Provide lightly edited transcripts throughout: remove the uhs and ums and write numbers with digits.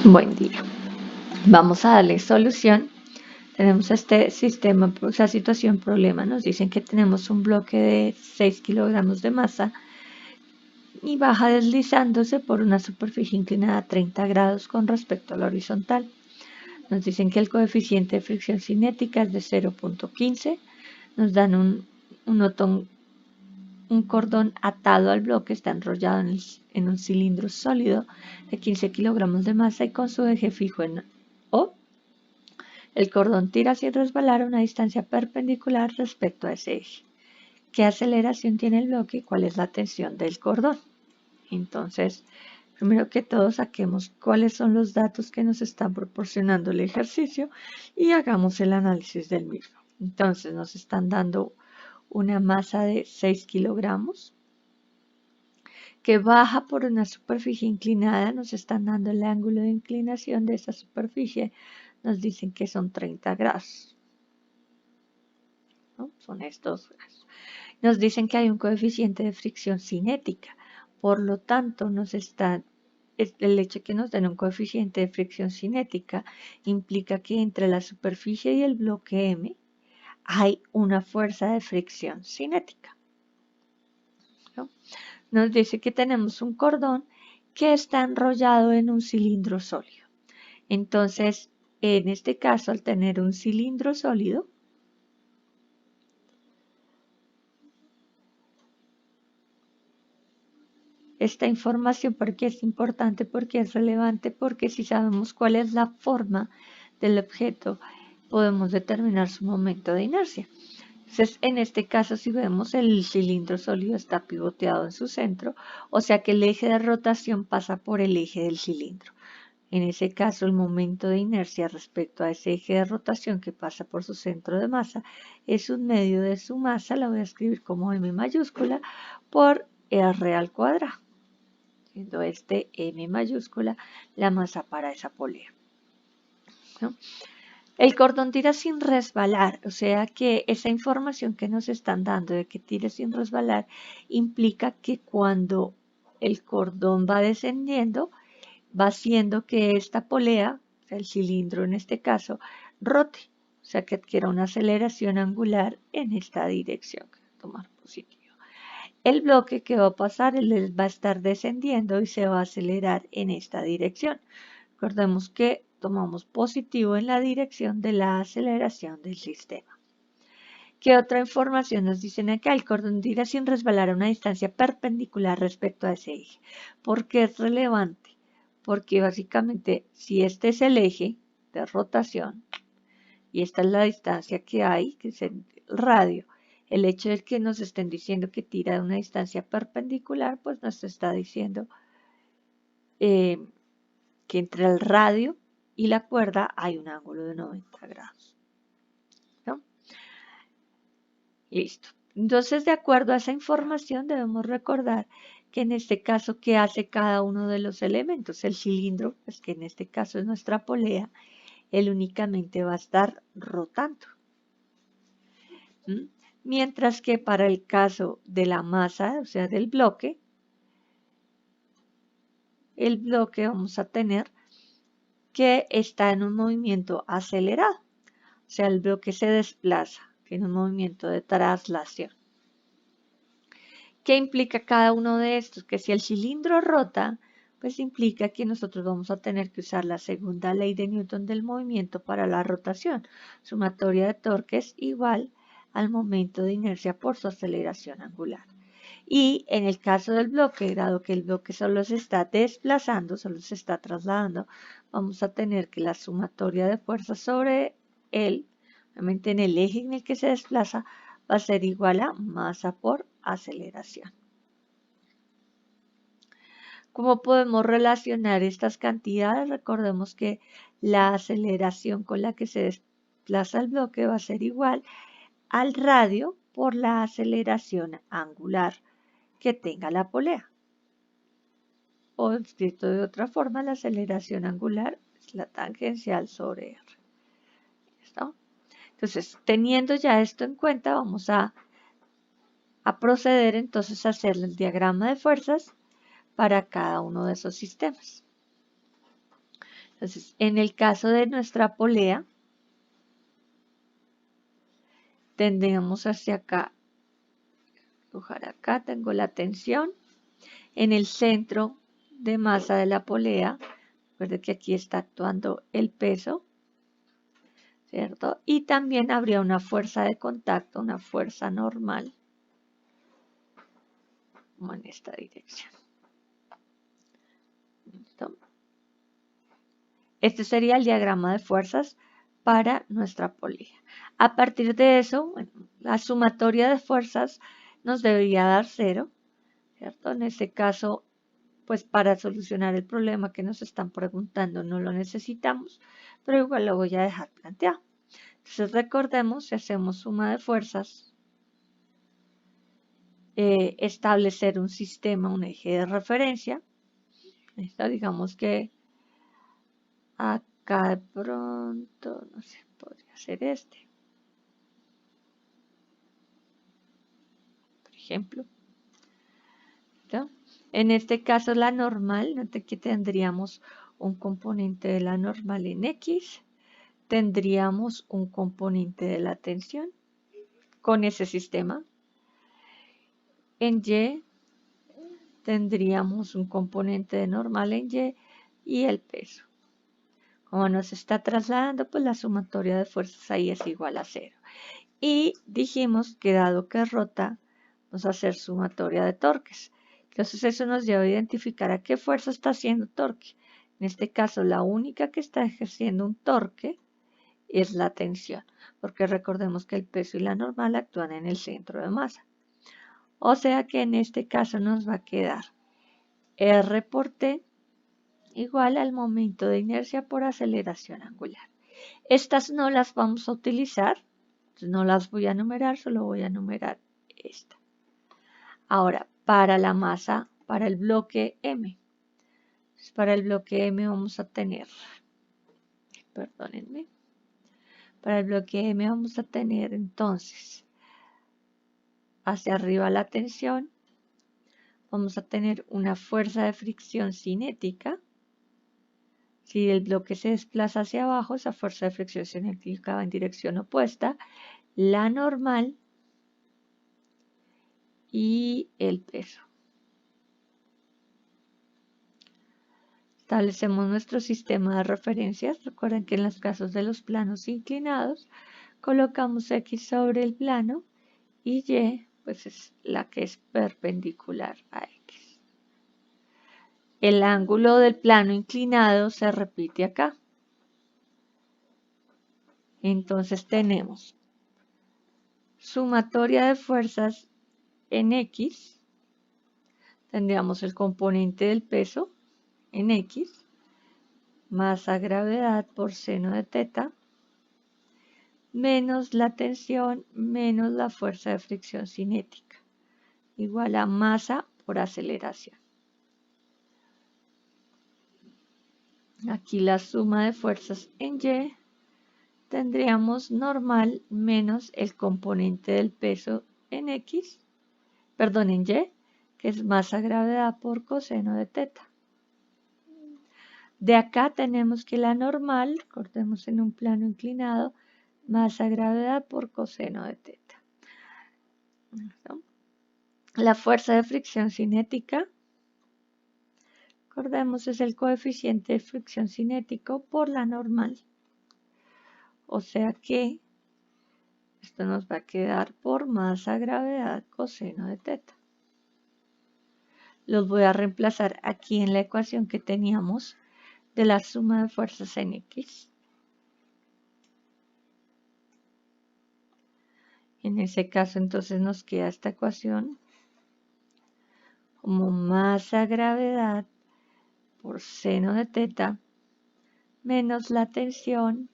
Buen día. Vamos a darle solución. Tenemos este sistema, o sea, situación, problema. Nos dicen que tenemos un bloque de 6 kilogramos de masa y baja deslizándose por una superficie inclinada a 30 grados con respecto a la horizontal. Nos dicen que el coeficiente de fricción cinética es de 0.15. Nos dan un cordón atado al bloque, está enrollado en un cilindro sólido de 15 kilogramos de masa y con su eje fijo en O. El cordón tira sin resbalar a una distancia perpendicular respecto a ese eje. ¿Qué aceleración tiene el bloque y cuál es la tensión del cordón? Entonces, primero que todo, saquemos cuáles son los datos que nos están proporcionando el ejercicio y hagamos el análisis del mismo. Entonces, nos están dando una masa de 6 kilogramos que baja por una superficie inclinada. Nos están dando el ángulo de inclinación de esa superficie. Nos dicen que son 30 grados. ¿No? Son estos grados. Nos dicen que hay un coeficiente de fricción cinética. Por lo tanto, el hecho de que nos den un coeficiente de fricción cinética implica que entre la superficie y el bloque M hay una fuerza de fricción cinética. ¿No? Nos dice que tenemos un cordón que está enrollado en un cilindro sólido. Entonces, en este caso, al tener un cilindro sólido, esta información, porque es importante, porque es relevante, porque si sabemos cuál es la forma del objeto, podemos determinar su momento de inercia. Entonces, en este caso, si vemos, el cilindro sólido está pivoteado en su centro, o sea que el eje de rotación pasa por el eje del cilindro. En ese caso, el momento de inercia respecto a ese eje de rotación que pasa por su centro de masa es un medio de su masa, la voy a escribir como M mayúscula, por R al cuadrado, siendo este M mayúscula la masa para esa polea. ¿No? El cordón tira sin resbalar, o sea que esa información que nos están dando de que tire sin resbalar implica que cuando el cordón va descendiendo, va haciendo que esta polea, o sea, el cilindro en este caso, rote, o sea que adquiera una aceleración angular en esta dirección. Tomar positivo. El bloque que va a pasar, él va a estar descendiendo y se va a acelerar en esta dirección. Recordemos que tomamos positivo en la dirección de la aceleración del sistema. ¿Qué otra información nos dicen acá? El cordón tira sin resbalar a una distancia perpendicular respecto a ese eje. ¿Por qué es relevante? Porque básicamente si este es el eje de rotación y esta es la distancia que hay, que es el radio, el hecho de que nos estén diciendo que tira de una distancia perpendicular, pues nos está diciendo que entre el radio y la cuerda hay un ángulo de 90 grados. ¿No? Listo. Entonces, de acuerdo a esa información, debemos recordar que en este caso, ¿qué hace cada uno de los elementos? El cilindro, pues que en este caso es nuestra polea, él únicamente va a estar rotando. ¿Mm? Mientras que para el caso de la masa, o sea, del bloque, el bloque vamos a tener que está en un movimiento acelerado. O sea, el bloque se desplaza, tiene un movimiento de traslación. ¿Qué implica cada uno de estos? Que si el cilindro rota, pues implica que nosotros vamos a tener que usar la segunda ley de Newton del movimiento para la rotación. Sumatoria de torques igual al momento de inercia por su aceleración angular. Y en el caso del bloque, dado que el bloque solo se está desplazando, solo se está trasladando, vamos a tener que la sumatoria de fuerzas sobre él, obviamente en el eje en el que se desplaza, va a ser igual a masa por aceleración. ¿Cómo podemos relacionar estas cantidades? Recordemos que la aceleración con la que se desplaza el bloque va a ser igual al radio por la aceleración angular que tenga la polea. O escrito de otra forma, la aceleración angular es la tangencial sobre R. ¿Listo? Entonces, teniendo ya esto en cuenta, vamos a proceder entonces a hacer el diagrama de fuerzas para cada uno de esos sistemas. Entonces, en el caso de nuestra polea, tendríamos hacia acá, dibujar acá, tengo la tensión. En el centro de masa de la polea, recuerden que aquí está actuando el peso, ¿cierto? Y también habría una fuerza de contacto, una fuerza normal, como en esta dirección. ¿Listo? Este sería el diagrama de fuerzas para nuestra polea. A partir de eso, bueno, la sumatoria de fuerzas nos debería dar 0, ¿cierto? En este caso, pues para solucionar el problema que nos están preguntando no lo necesitamos, pero igual lo voy a dejar planteado. Entonces recordemos, si hacemos suma de fuerzas, establecer un sistema, un eje de referencia. ¿Listo? Digamos que acá de pronto, no sé, podría ser este. Por ejemplo. ¿Listo? En este caso la normal, note que tendríamos un componente de la normal en X, tendríamos un componente de la tensión con ese sistema. En Y tendríamos un componente de normal en Y y el peso. Como nos está trasladando, pues la sumatoria de fuerzas ahí es igual a 0. Y dijimos que dado que rota, vamos a hacer sumatoria de torques. Entonces eso nos lleva a identificar a qué fuerza está haciendo torque. En este caso, la única que está ejerciendo un torque es la tensión, porque recordemos que el peso y la normal actúan en el centro de masa. O sea que en este caso nos va a quedar R por T igual al momento de inercia por aceleración angular. Estas no las vamos a utilizar, no las voy a numerar, solo voy a numerar esta. Ahora, para la masa, para el bloque M. Para el bloque M vamos a tener, perdónenme, para el bloque M vamos a tener entonces hacia arriba la tensión, vamos a tener una fuerza de fricción cinética. Si el bloque se desplaza hacia abajo, esa fuerza de fricción cinética va en dirección opuesta, la normal y el peso. Establecemos nuestro sistema de referencias. Recuerden que en los casos de los planos inclinados, colocamos X sobre el plano y Y pues es la que es perpendicular a X. El ángulo del plano inclinado se repite acá. Entonces tenemos sumatoria de fuerzas en X. Tendríamos el componente del peso en X, masa gravedad por seno de teta, menos la tensión, menos la fuerza de fricción cinética, igual a masa por aceleración. Aquí la suma de fuerzas en Y, tendríamos normal menos el componente del peso en X, perdón, en Y, que es masa gravedad por coseno de teta. De acá tenemos que la normal, cortemos en un plano inclinado, masa gravedad por coseno de teta. ¿Listo? La fuerza de fricción cinética, recordemos, es el coeficiente de fricción cinético por la normal. O sea que esto nos va a quedar por masa gravedad coseno de teta. Los voy a reemplazar aquí en la ecuación que teníamos de la suma de fuerzas en X. En ese caso entonces nos queda esta ecuación como masa gravedad por seno de teta menos la tensión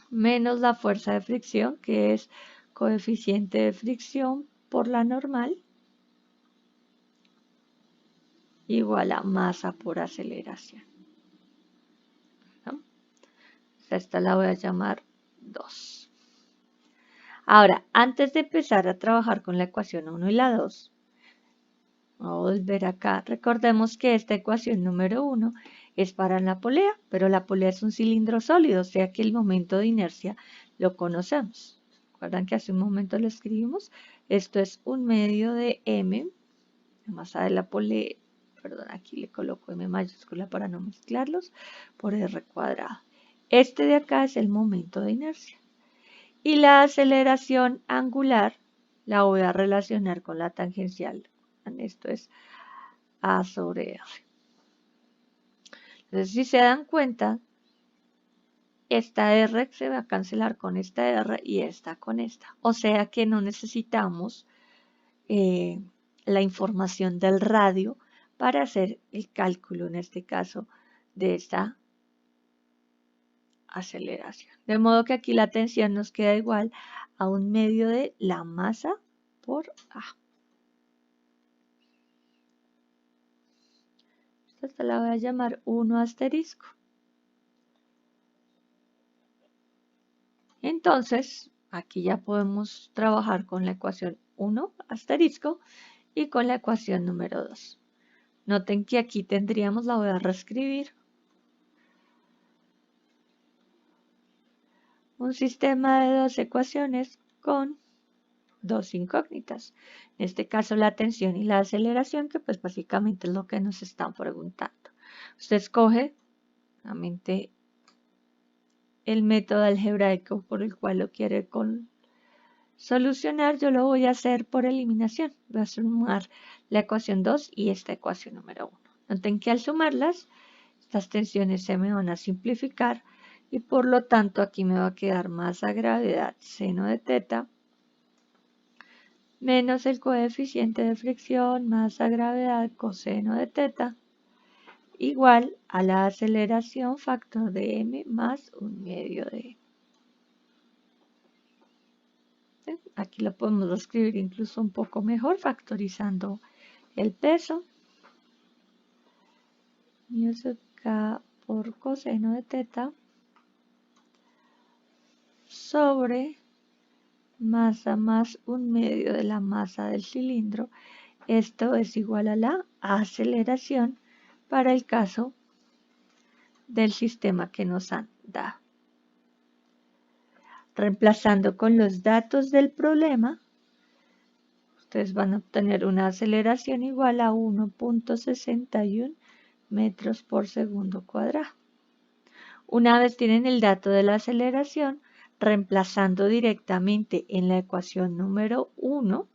menos la fuerza de fricción, que es coeficiente de fricción por la normal, igual a masa por aceleración. ¿No? Esta la voy a llamar 2. Ahora, antes de empezar a trabajar con la ecuación 1 y la 2, voy a volver acá. Recordemos que esta ecuación número 1 es para la polea, pero la polea es un cilindro sólido, o sea que el momento de inercia lo conocemos. ¿Recuerdan que hace un momento lo escribimos? Esto es 1/2 de m, la masa de la polea, perdón, aquí le coloco m mayúscula para no mezclarlos, por r cuadrado. Este de acá es el momento de inercia. Y la aceleración angular la voy a relacionar con la tangencial. Esto es a sobre r. Entonces, si se dan cuenta, esta r se va a cancelar con esta r y esta con esta. O sea que no necesitamos la información del radio para hacer el cálculo, en este caso, de esta aceleración. De modo que aquí la tensión nos queda igual a 1/2 de la masa por A. Esta la voy a llamar 1 asterisco. Entonces, aquí ya podemos trabajar con la ecuación 1 asterisco y con la ecuación número 2. Noten que aquí tendríamos, la voy a reescribir, un sistema de dos ecuaciones con dos incógnitas. En este caso la tensión y la aceleración, que pues básicamente es lo que nos están preguntando. Usted escoge nuevamente el método algebraico por el cual lo quiere solucionar. Yo lo voy a hacer por eliminación. Voy a sumar la ecuación 2 y esta ecuación número 1. Noten que al sumarlas, estas tensiones se me van a simplificar y por lo tanto aquí me va a quedar masa gravedad seno de teta menos el coeficiente de fricción masa gravedad coseno de teta igual a la aceleración factor de m más 1/2 de m. Aquí lo podemos escribir incluso un poco mejor, factorizando el peso. Mu sub k por coseno de teta sobre masa más 1/2 de la masa del cilindro. Esto es igual a la aceleración para el caso del sistema que nos han dado. Reemplazando con los datos del problema, ustedes van a obtener una aceleración igual a 1.61 metros por segundo cuadrado. Una vez tienen el dato de la aceleración, reemplazando directamente en la ecuación número 1,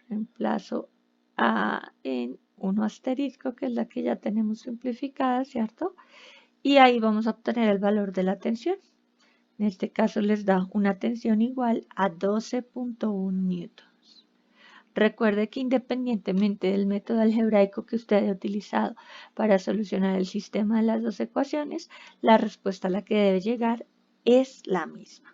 reemplazo A en 1 asterisco, que es la que ya tenemos simplificada, ¿cierto? Y ahí vamos a obtener el valor de la tensión. En este caso les da una tensión igual a 12.1 newtons. Recuerde que independientemente del método algebraico que usted haya utilizado para solucionar el sistema de las dos ecuaciones, la respuesta a la que debe llegar es la misma.